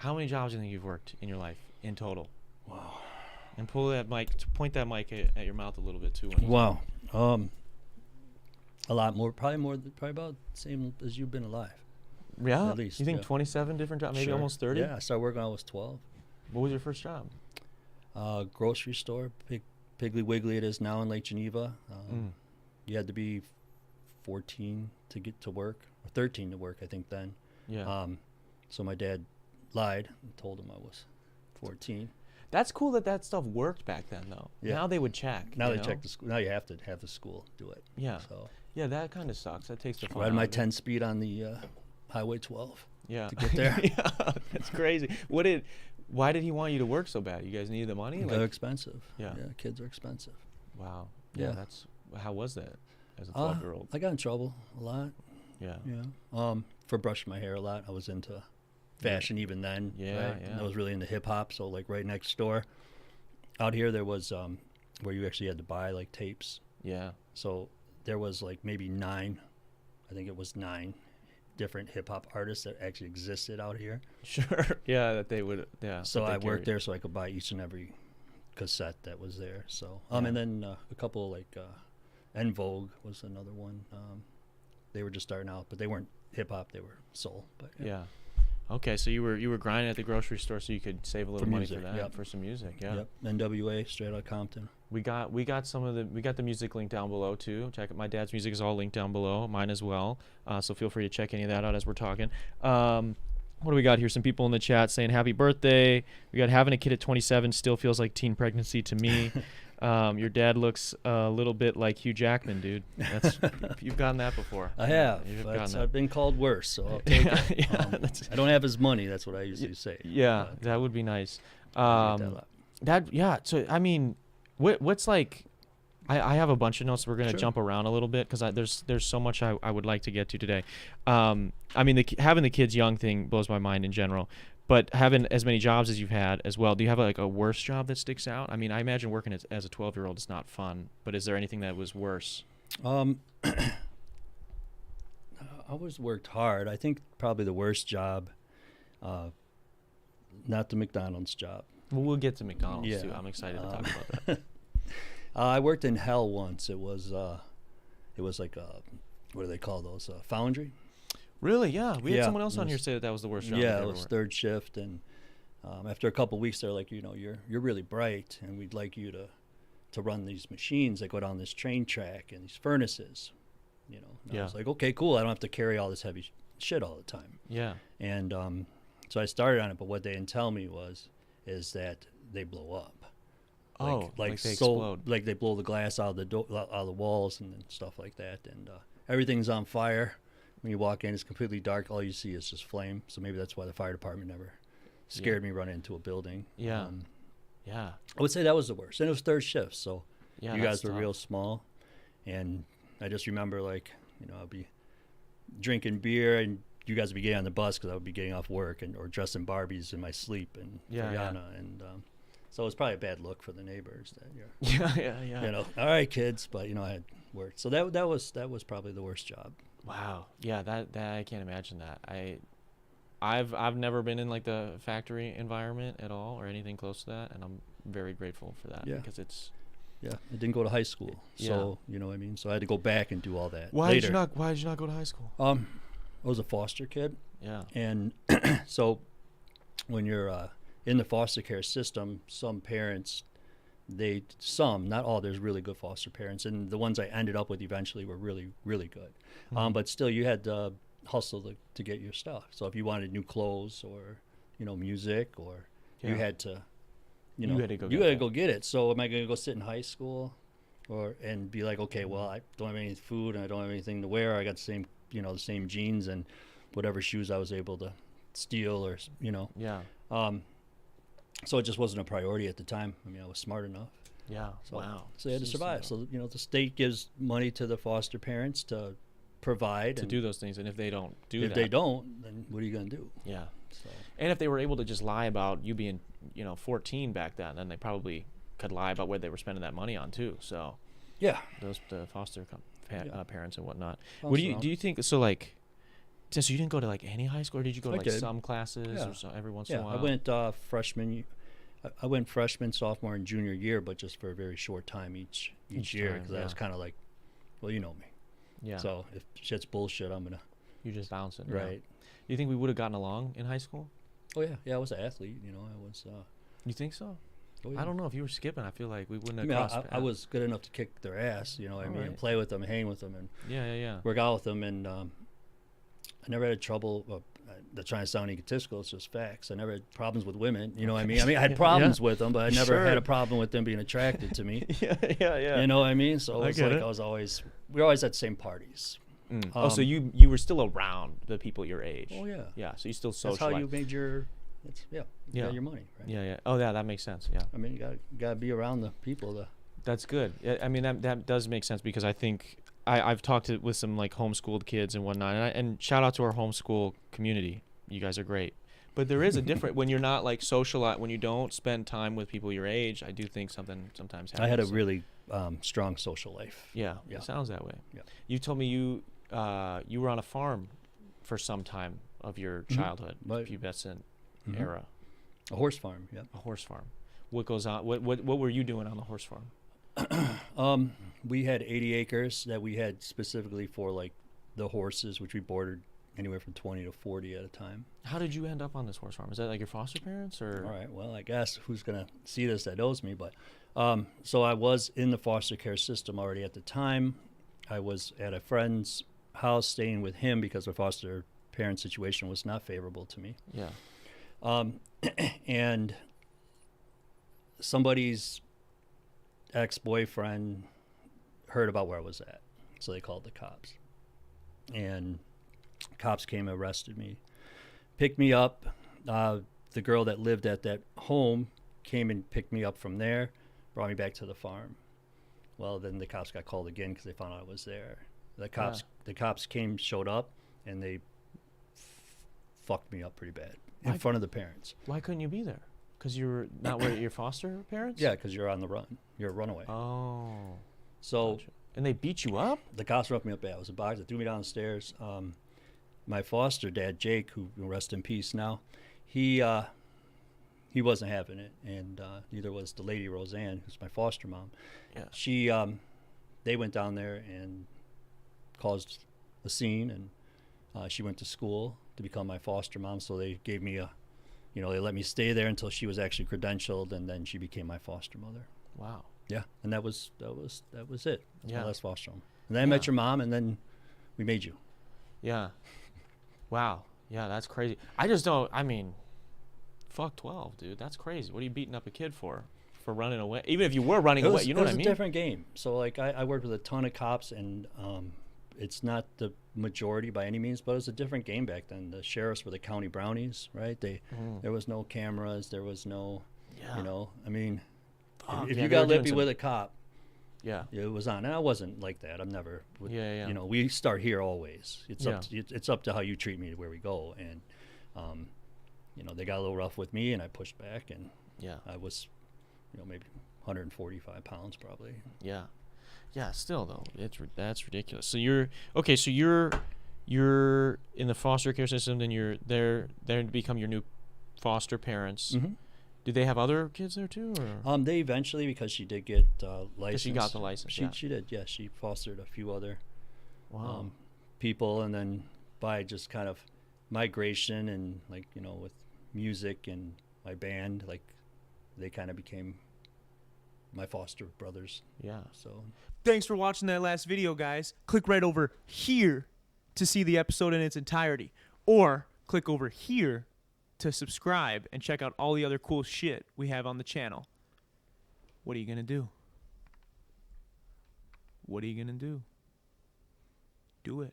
How many jobs do you think you've worked in your life in total? Wow. And point that mic at your mouth a little bit too. When you Wow. A lot more. Probably about the same as you've been alive. Yeah. At least. You think yeah. 27 different jobs, maybe Sure. almost 30? Yeah, I started working when I was 12. What was your first job? Grocery store, Piggly Wiggly it is now in Lake Geneva. You had to be 14 to get to work, or 13 to work, I think then. Yeah. So my dad lied and told him I was 14. That's cool that stuff worked back then, though. Yeah. Now they would check. Now you they know? check the school. Now you have to have the school do it. Yeah. So Yeah, that kind of sucks. That takes the fun riding out my of it. 10 speed on the Highway 12 Yeah. to get there. Yeah, that's crazy. Why did he want you to work so bad? You guys needed the money? They're expensive. Yeah. Yeah, kids are expensive. Wow. Yeah. How was that as a 12-year-old? I got in trouble a lot. Yeah. Yeah. For brushing my hair a lot. I was into fashion even then. Yeah, right? yeah. And I was really into hip hop. So like right next door, out here there was where you actually had to buy like tapes. Yeah. So there was like maybe 9. I think it was 9 different hip hop artists that actually existed out here. Sure. Yeah, that they would. Yeah. So that they I worked carried. there so I could buy each and every cassette that was there. So Yeah. and then a couple like En Vogue was another one. They were just starting out, but they weren't hip hop. They were soul. But Yeah. Okay, so you were grinding at the grocery store so you could save a little money music, for that, yep. for some music. Yeah. Yep. NWA, straight out of Compton. We got the music linked down below too. Check it. My dad's music is all linked down below, mine as well. So feel free to check any of that out as we're talking. What do we got here? Some people in the chat saying happy birthday. We got having a kid at 27 still feels like teen pregnancy to me. Your dad looks a little bit like Hugh Jackman, dude. You've gotten that before. I have. You've But gotten that. I've been called worse, so I'll take it. Yeah, I don't have his money. That's what I usually say. Yeah, But that would be nice. I get that a lot. Yeah. So I mean, what's like? I have a bunch of notes. We're gonna Sure. jump around a little bit because there's so much I would like to get to today. I mean, having the kids young thing blows my mind in general, but having as many jobs as you've had as well. Do you have like a worse job that sticks out? I mean, I imagine working as a 12-year-old is not fun, but is there anything that was worse? I always worked hard. I think probably the worst job, not the McDonald's job. Well, we'll get to McDonald's Yeah. too. I'm excited to talk about that. I worked in hell once. It was like what do they call those? Foundry. Really? Yeah. We had Yeah, someone else it on here was- say that was the worst job. Yeah, they've it ever was worked. third shift, and after a couple of weeks, they're like, you're really bright, and we'd like you to run these machines that go down this train track and these furnaces. And Yeah. I was like, okay, cool. I don't have to carry all this heavy shit all the time. Yeah. And so I started on it, but what they didn't tell me is that they blow up. Like they so, explode. like they blow the glass out of the walls and stuff like that, and everything's on fire. When you walk in, it's completely dark. All you see is just flame. So maybe that's why the fire department never scared me running into a building. Yeah. Yeah. I would say that was the worst, and it was third shift, so Yeah. you that's guys were tough. real small, and I just remember I'd be drinking beer and you guys would be getting on the bus because I would be getting off work or dressed in Barbies in my sleep and Yeah, yeah. Rihanna, and so it was probably a bad look for the neighbors that you're, Yeah. all right, kids, but I had worked, so that was probably the worst job. Wow. Yeah, that I can't imagine that. I've never been in like the factory environment at all or anything close to that, and I'm very grateful for that Yeah. because it's. Yeah, I didn't go to high school, so you know what I mean. So I had to go back and do all that. Why later. did you not go to high school? I was a foster kid, Yeah. and so when you're in the foster care system, some parents, not all, there's really good foster parents, and the ones I ended up with eventually were really, really good. Mhm. But still, you had to hustle to get your stuff. So if you wanted new clothes or music, or you Yeah. had to. You had to go you get gotta that. go get it. So am I gonna go sit in high school, and be like, okay, well, I don't have any food and I don't have anything to wear. I got the same jeans and whatever shoes I was able to steal, or Yeah. So it just wasn't a priority at the time. I mean, I was smart enough. Yeah. So, Wow. So you had to survive. So the state gives money to the foster parents to provide to and do those things, and if they don't do if that, they don't, then what are you gonna do? Yeah. So And if they were able to just lie about you being 14 back then they probably could lie about where they were spending that money on too. So yeah. the foster Yeah. parents and whatnot. Bounce What do around. you think? So like, So you didn't go to like any high school, or did you go to I like did. some classes Yeah. or so every once in Yeah, a while? I went freshman. I went freshman, sophomore, and junior year, but just for a very short time each year, time, because I was kind of like, well, you know me. Yeah. So if shit's bullshit, I'm gonna You just bounce it. right. You think we would have gotten along in high school? Oh yeah, I was an athlete. You know, I was. You think so? Oh, yeah. I don't know if you were skipping. I feel like we wouldn't I have mean, crossed I paths. was good enough to kick their ass. You know what I mean? Alright. And play with them, hang with them, and Yeah. work out with them. And I never had trouble. They're trying to sound egotistical. It's just facts. I never had problems with women. You know what I mean? I had problems with them, but I never Sure. had a problem with them being attracted to me. yeah. You know what I mean? So I it was get like it. we were always at the same parties. Oh, so Um, you were still around the people your age. Oh yeah. Yeah. So you still That's socialize. how you made your. You Yeah. got your money, right? Yeah. Oh, yeah. That makes sense. Yeah. I mean, you gotta be around the people. That's good. I mean, that does make sense because I think I've talked with some like homeschooled kids and whatnot, and shout out to our homeschool community. You guys are great. But there is a different when you're not like when you don't spend time with people your age. I do think something sometimes happens. I had a really strong social life. Yeah. Yeah. It sounds that way. Yeah. You told me you were on a farm for some time of your childhood, Right. pubescent Mhm. era. A horse farm. Yeah. A horse farm. What goes on? What were you doing on the horse farm? We had 80 acres that we had specifically for like the horses, which we bordered anywhere from 20 to 40 at a time. How did you end up on this horse farm? Is that like your foster parents or? All right. Well, I guess who's gonna see this that knows me, but so I was in the foster care system already at the time. I was at a friend's house staying with him because the foster parent situation was not favorable to me. Yeah. And somebody's ex-boyfriend heard about where I was at, so they called the cops, and cops came, arrested me, picked me up. The girl that lived at that home came and picked me up from there, brought me back to the farm. Well, then the cops got called again because they found out I was there. The cops showed up, and they fucked me up pretty bad in front of the parents. Why couldn't you be there? Because you were not with your foster parents? Yeah, because you're on the run. You're a runaway. Oh. So Gotcha. And they beat you up? the cops roughed me up bad. It was a box. They threw me downstairs. My foster dad, Jake, who rest in peace now, he wasn't having it, and neither was the lady Roseanne, who's my foster mom. Yeah. She, they went down there and caused a scene, and she went to school to become my foster mom. So they gave me they let me stay there until she was actually credentialed, and then she became my foster mother. Wow. Yeah, and that was it. That's Yeah. my last foster home. And then I met your mom, and then we made you. Yeah. Wow. Yeah, that's crazy. I just don't. I mean, fuck 12, dude. That's crazy. What are you beating up a kid for? For running away? Even if you were running away, you know what I mean? It was a different game. So like I worked with a ton of cops, and it's not the majority by any means, but it was a different game back then. The sheriffs were the county brownies, right? There was no cameras. There was no, Yeah. I mean, Fuck, if yeah, you they were got doing lippy some- with a cop, Yeah. it was on. And I wasn't like that. I'm never. Yeah. We start here always. It's Yeah. it's up to how you treat me where we go. And they got a little rough with me, and I pushed back, and Yeah. I was, maybe 145 pounds probably. Yeah. Yeah, still though. That's ridiculous. So you're in the foster care system, then you're there to become your new foster parents. Mm-hmm. Do they have other kids there too, or? They eventually, because she did get licensed. She got the license. She did, yeah. She fostered a few other Wow. people, and then by just kind of migration and with music and my band, they kind of became my foster brothers. Yeah. So Thanks for watching that last video, guys. Click right over here to see the episode in its entirety, or click over here to subscribe and check out all the other cool shit we have on the channel. What are you gonna do? What are you gonna do? Do it.